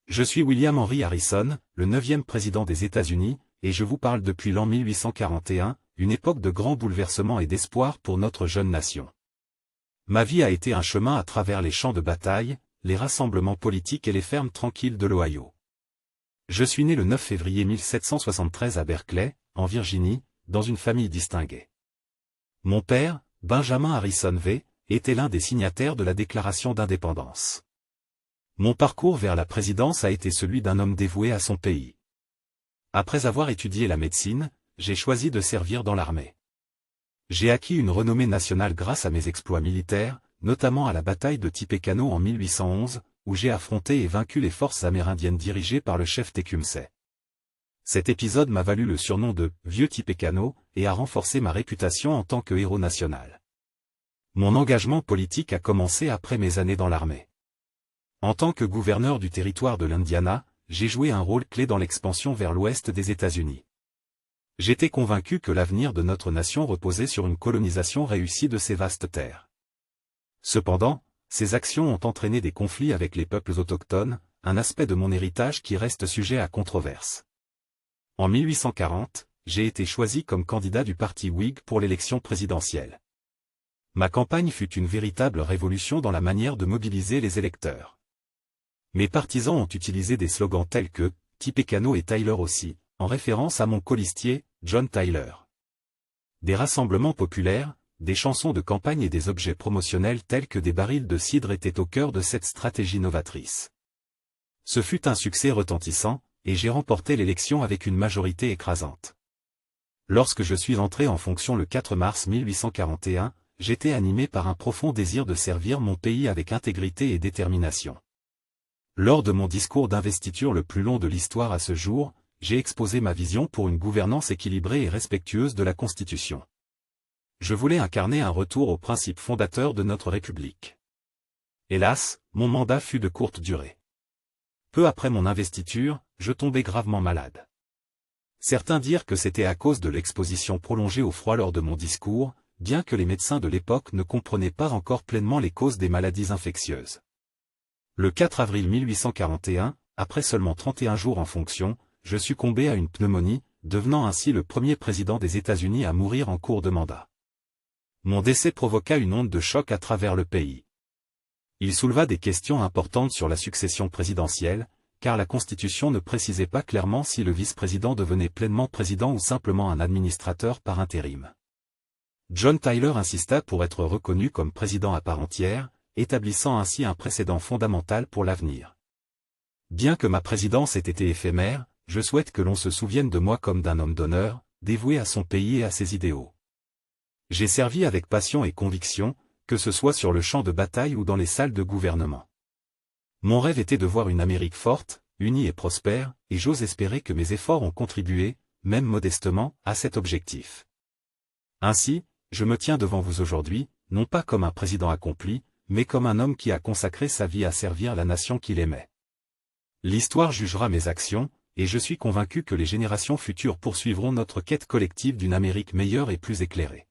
Je suis William Henry Harrison, le 9e président des États-Unis, et je vous parle depuis l'an 1841, une époque de grands bouleversements et d'espoir pour notre jeune nation. Ma vie a été un chemin à travers les champs de bataille, les rassemblements politiques et les fermes tranquilles de l'Ohio. Je suis né le 9 février 1773 à Berkeley, en Virginie, dans une famille distinguée. Mon père, Benjamin Harrison V, était l'un des signataires de la Déclaration d'indépendance. Mon parcours vers la présidence a été celui d'un homme dévoué à son pays. Après avoir étudié la médecine, j'ai choisi de servir dans l'armée. J'ai acquis une renommée nationale grâce à mes exploits militaires, notamment à la bataille de Tippecanoe en 1811, où j'ai affronté et vaincu les forces amérindiennes dirigées par le chef Tecumseh. Cet épisode m'a valu le surnom de « Vieux Tippecanoe » et a renforcé ma réputation en tant que héros national. Mon engagement politique a commencé après mes années dans l'armée. En tant que gouverneur du territoire de l'Indiana, j'ai joué un rôle clé dans l'expansion vers l'ouest des États-Unis. J'étais convaincu que l'avenir de notre nation reposait sur une colonisation réussie de ces vastes terres. Cependant, ces actions ont entraîné des conflits avec les peuples autochtones, un aspect de mon héritage qui reste sujet à controverse. En 1840, j'ai été choisi comme candidat du parti Whig pour l'élection présidentielle. Ma campagne fut une véritable révolution dans la manière de mobiliser les électeurs. Mes partisans ont utilisé des slogans tels que « Tippecanoe et Tyler aussi », en référence à mon colistier, John Tyler. Des rassemblements populaires, des chansons de campagne et des objets promotionnels tels que des barils de cidre étaient au cœur de cette stratégie novatrice. Ce fut un succès retentissant, et j'ai remporté l'élection avec une majorité écrasante. Lorsque je suis entré en fonction le 4 mars 1841, j'étais animé par un profond désir de servir mon pays avec intégrité et détermination. Lors de mon discours d'investiture le plus long de l'histoire à ce jour, j'ai exposé ma vision pour une gouvernance équilibrée et respectueuse de la Constitution. Je voulais incarner un retour aux principes fondateurs de notre République. Hélas, mon mandat fut de courte durée. Peu après mon investiture, je tombai gravement malade. Certains dirent que c'était à cause de l'exposition prolongée au froid lors de mon discours, bien que les médecins de l'époque ne comprenaient pas encore pleinement les causes des maladies infectieuses. Le 4 avril 1841, après seulement 31 jours en fonction, je succombais à une pneumonie, devenant ainsi le premier président des États-Unis à mourir en cours de mandat. Mon décès provoqua une onde de choc à travers le pays. Il souleva des questions importantes sur la succession présidentielle, car la Constitution ne précisait pas clairement si le vice-président devenait pleinement président ou simplement un administrateur par intérim. John Tyler insista pour être reconnu comme président à part entière, établissant ainsi un précédent fondamental pour l'avenir. Bien que ma présidence ait été éphémère, je souhaite que l'on se souvienne de moi comme d'un homme d'honneur, dévoué à son pays et à ses idéaux. J'ai servi avec passion et conviction, que ce soit sur le champ de bataille ou dans les salles de gouvernement. Mon rêve était de voir une Amérique forte, unie et prospère, et j'ose espérer que mes efforts ont contribué, même modestement, à cet objectif. Ainsi, je me tiens devant vous aujourd'hui, non pas comme un président accompli, mais comme un homme qui a consacré sa vie à servir la nation qu'il aimait. L'histoire jugera mes actions, et je suis convaincu que les générations futures poursuivront notre quête collective d'une Amérique meilleure et plus éclairée.